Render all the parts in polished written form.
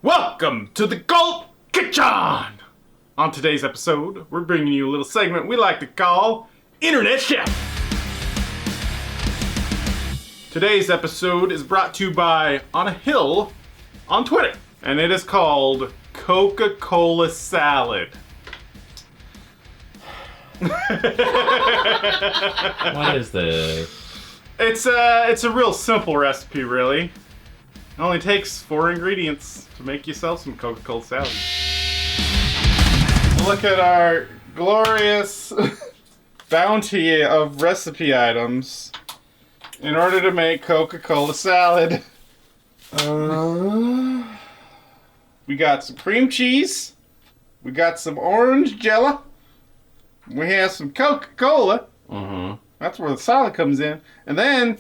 Welcome to the Cult Kitchen! On today's episode, we're bringing you a little segment we like to call Internet Chef. Today's episode is brought to you by On a Hill on Twitter, and it is called Coca-Cola Salad. What is this? It's a real simple recipe, really. It only takes 4 ingredients to make yourself some Coca-Cola salad. Look at our glorious bounty of recipe items in order to make Coca-Cola salad. We got some cream cheese. We got some orange jello. We have some Coca-Cola. That's where the salad comes in. And then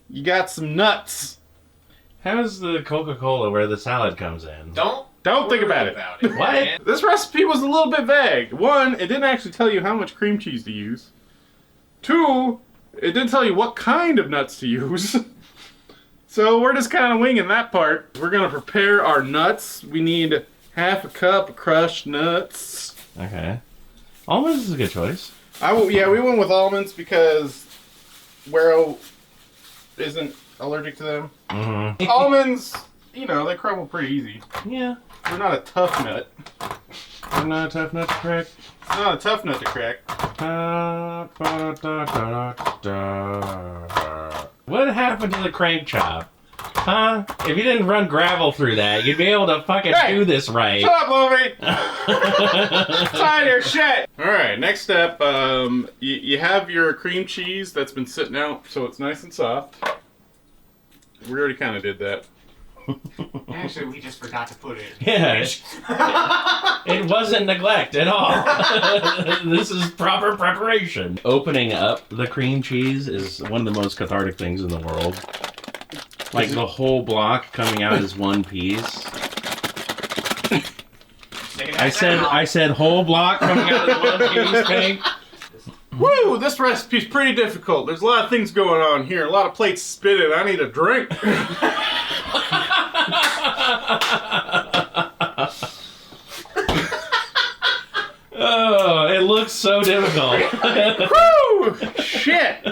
you got some nuts. How's the Coca-Cola where the salad comes in? Don't think about it. What? This recipe was a little bit vague. 1, it didn't actually tell you how much cream cheese to use. 2, it didn't tell you what kind of nuts to use. So we're just kind of winging that part. We're going to prepare our nuts. We need half a cup of crushed nuts. Okay. Almonds is a good choice. We went with almonds because Wero isn't allergic to them. Almonds, they crumble pretty easy. Yeah. They're not a tough nut. I'm not a tough nut to crack. It's not a tough nut to crack. What happened to the crank chop? Huh? If you didn't run gravel through that, you'd be able to fucking do this right. Shut up, Loafy! Sign your shit! Alright, next step, you have your cream cheese that's been sitting out so it's nice and soft. We already kind of did that. Actually, we just forgot to put it in. Yeah. It wasn't neglect at all. This is proper preparation. Opening up the cream cheese is one of the most cathartic things in the world. Like the whole block coming out as one piece. I said whole block coming out as one piece, Pink. Woo! This recipe's pretty difficult. There's a lot of things going on here. A lot of plates spinning. I need a drink. Oh, it looks so difficult. Woo! Shit!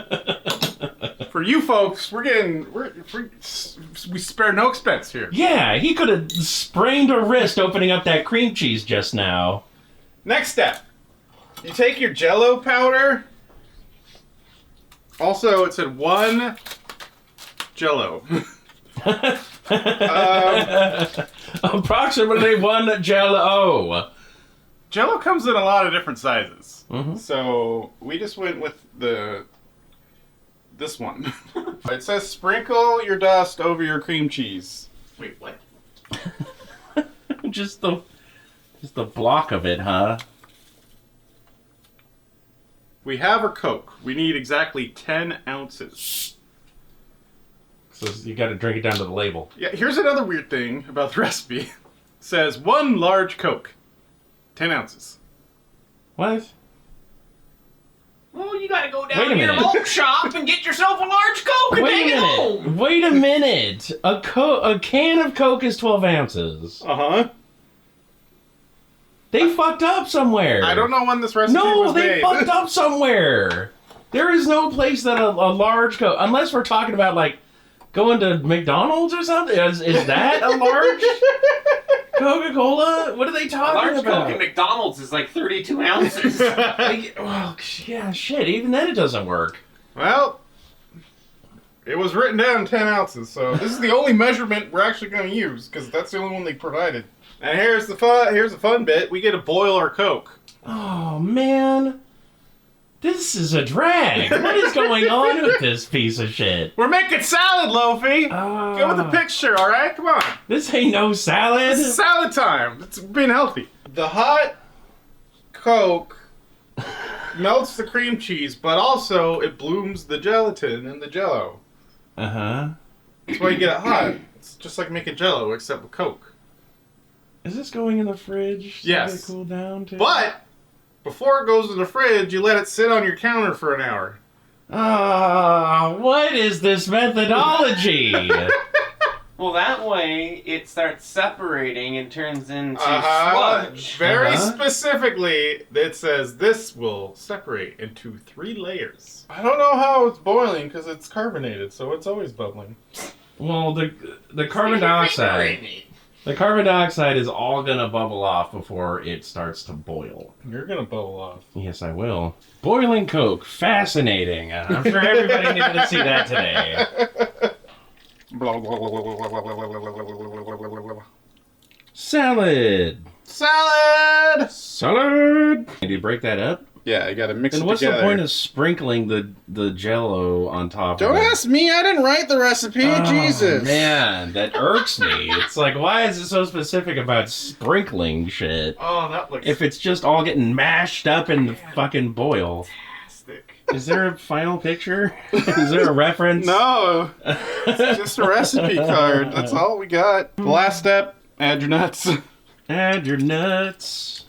For you folks, we spare no expense here. Yeah, he could have sprained a wrist opening up that cream cheese just now. Next step. You take your Jello powder. Also, it said 1 Jello. Approximately 1 Jello. Jello comes in a lot of different sizes. So we just went with this one. It says sprinkle your dust over your cream cheese. Wait, what? Just the block of it, huh? We have our Coke. We need exactly 10 ounces. So you got to drink it down to the label. Yeah, here's another weird thing about the recipe. It says 1 large Coke, 10 ounces. What? Well, you gotta go down to your local shop and get yourself a large Coke and take it home. Wait a minute. A can of Coke is 12 ounces. Uh-huh. They fucked up somewhere. I don't know when this recipe was made. No, they fucked up somewhere. There is no place that a large Coke, unless we're talking about like going to McDonald's or something. Is that a large Coca-Cola? What are they talking Large about? Coke at McDonald's is like 32 ounces. Well, yeah, shit. Even then, it doesn't work. Well, it was written down 10 ounces, so this is the only measurement we're actually going to use because that's the only one they provided. And here's the fun bit. We get to boil our Coke. Oh man. This is a drag. What is going on with this piece of shit? We're making salad, Loafy! Go with the picture, alright? Come on. This ain't no salad. This is salad time. It's being healthy. The hot Coke melts the cream cheese, but also it blooms the gelatin in the Jello. Uh-huh. That's why you get it hot. It's just like making Jello, except with Coke. Is this going in the fridge? Yes. So they cool down too? But before it goes in the fridge, you let it sit on your counter for an hour. What is this methodology? Well, that way it starts separating and turns into sludge. Very specifically, it says this will separate into 3 layers. I don't know how it's boiling because it's carbonated, so it's always bubbling. Well, the carbon dioxide. The carbon dioxide is all gonna bubble off before it starts to boil. You're gonna bubble off. Yes, I will. Boiling Coke, fascinating. I'm sure everybody needed to see that today. Salad. Salad. Salad. Did you break that up? Yeah, you gotta mix And it what's together. the point of sprinkling the Jello on top? Don't of it? ask me. I didn't write the recipe. Oh, Jesus. man, that irks me. It's like, why is it so specific about sprinkling shit? Oh, that looks If it's just all getting mashed up in the fucking boil. fantastic. Is there a final picture? Is there a reference? No, it's just a recipe card. That's all we got. The last step: add your nuts. Add your nuts.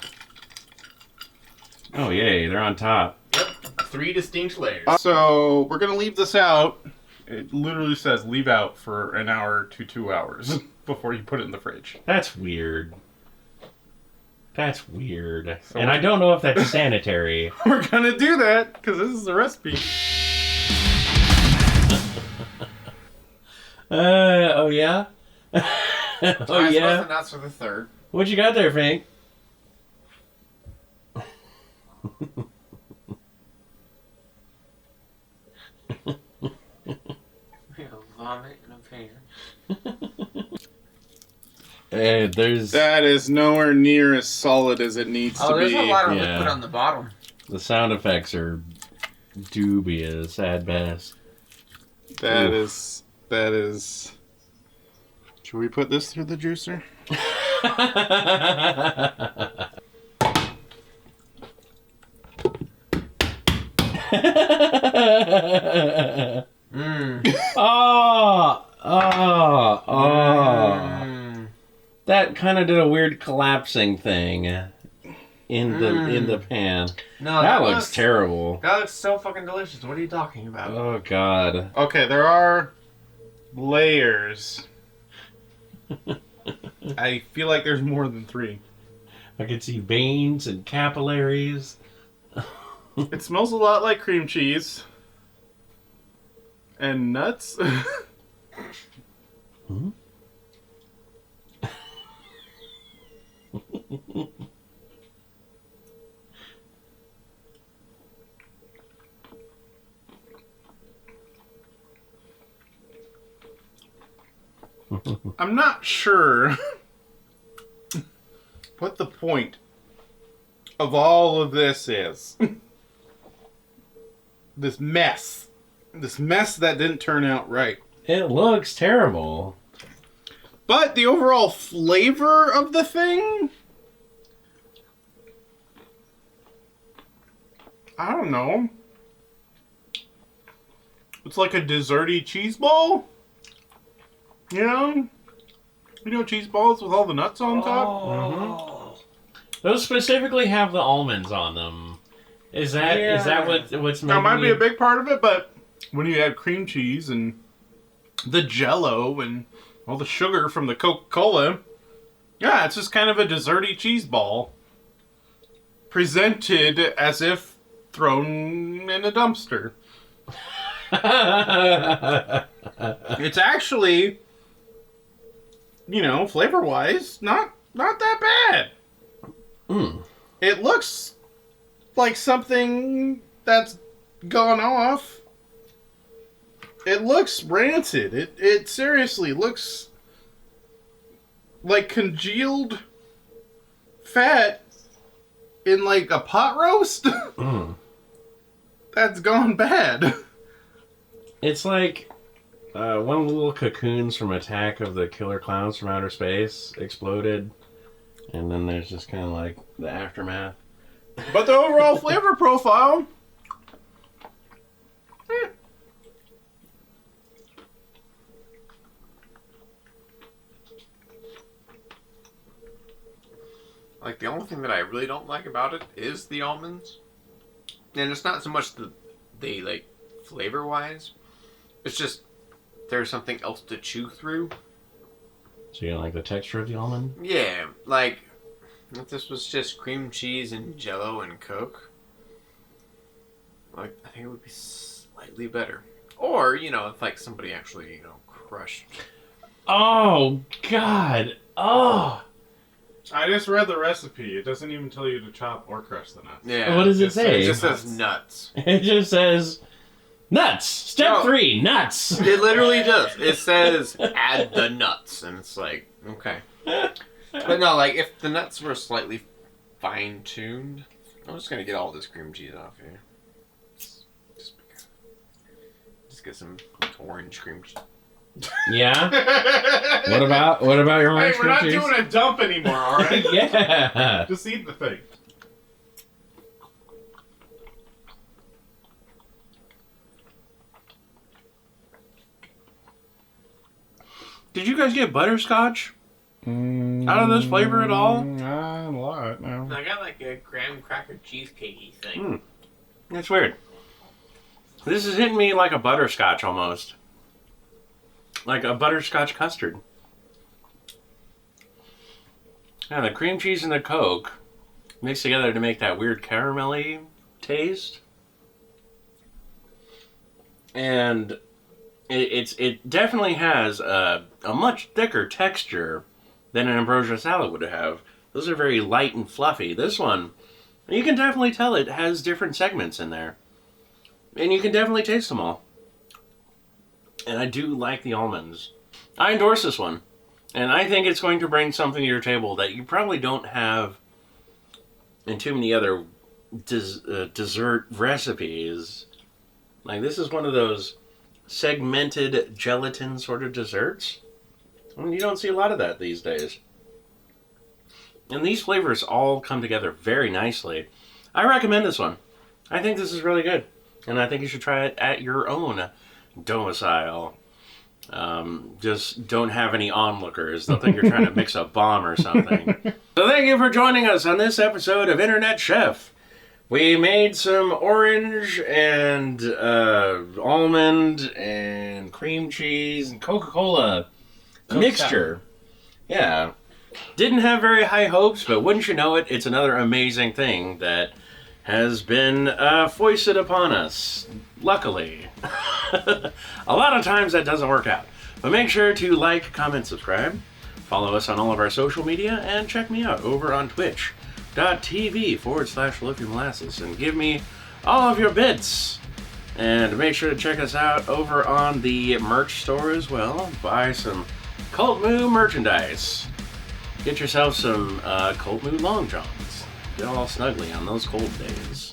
Oh, yay, they're on top. Yep, 3 distinct layers. So we're gonna leave this out. It literally says leave out for an hour to 2 hours before you put it in the fridge. That's weird. That's weird. So and I don't know if that's sanitary. We're gonna do that because this is the recipe. Oh, yeah? Oh, I yeah? suppose the nuts are the third. What you got there, Fink? Vomit in a pan. There's That is nowhere near as solid as it needs to There's be. a lot of Yeah. liquid on the bottom. the sound effects are dubious at best. That Oof. is. Should we put this through the juicer? Oh, oh, oh. That kind of did a weird collapsing thing in the pan. No, That looks terrible. That looks so fucking delicious. What are you talking about? Oh, God. Okay, there are layers. I feel like there's more than 3. I can see veins and capillaries. It smells a lot like cream cheese. And nuts. Hmm? I'm not sure what the point of all of this is. This mess. This mess that didn't turn out right. It looks terrible. But the overall flavor of the thing, I don't know. It's like a desserty cheese ball. You know cheese balls with all the nuts on top? Oh. Those specifically have the almonds on them. Is that what's making That might be you- a big part of it, but when you add cream cheese and the Jello and all the sugar from the Coca-Cola, yeah, it's just kind of a desserty cheese ball presented as if thrown in a dumpster. It's actually, flavor-wise, not that bad. Mm. It looks like something that's gone off. It looks rancid. It seriously looks like congealed fat in like a pot roast. Mm. That's gone bad. It's like one of the little cocoons from Attack of the Killer Clowns from Outer Space exploded, and then there's just kind of like the aftermath. But the overall flavor profile, Like, the only thing that I really don't like about it is the almonds. And it's not so much the flavor-wise. It's just there's something else to chew through. So you don't like the texture of the almond? Yeah, like if this was just cream cheese and Jello and Coke, like I think it would be slightly better. Or if like somebody actually crushed. Oh God! Oh. I just read the recipe. It doesn't even tell you to chop or crush the nuts. Yeah. What does it say? It just says nuts. It just says nuts. Step 3, nuts. It literally does. It says add the nuts, and it's like okay. But no, like if the nuts were slightly fine-tuned, I'm just gonna get all this cream cheese off here. Just get some orange cream cheese. Yeah. What about your orange Hey, we're not cream cheese? doing a dump anymore, all right? Yeah. Just eat the thing. Did you guys get butterscotch out of this flavor at all? A lot. No. I got like a graham cracker cheesecakey thing. That's weird. This is hitting me like a butterscotch almost. Like a butterscotch custard. Yeah, the cream cheese and the Coke mixed together to make that weird caramelly taste. And it definitely has a much thicker texture than an ambrosia salad would have. Those are very light and fluffy. This one, you can definitely tell it has different segments in there. And you can definitely taste them all. And I do like the almonds. I endorse this one. And I think it's going to bring something to your table that you probably don't have in too many other dessert recipes. Like, this is one of those segmented gelatin sort of desserts. I mean, you don't see a lot of that these days. And these flavors all come together very nicely. I recommend this one. I think this is really good. And I think you should try it at your own domicile. Just don't have any onlookers. They'll think you're trying to mix a bomb or something. So thank you for joining us on this episode of Internet Chef. We made some orange and almond and cream cheese and Coca-Cola mixture. Yeah. Didn't have very high hopes, but wouldn't you know it, it's another amazing thing that has been foisted upon us. Luckily. A lot of times that doesn't work out. But make sure to like, comment, subscribe. Follow us on all of our social media, and check me out over on twitch.tv/Loafy Molasses and give me all of your bits. And make sure to check us out over on the merch store as well. Buy some CultMoo merchandise. Get yourself some CultMoo long johns. Get all snuggly on those cold days.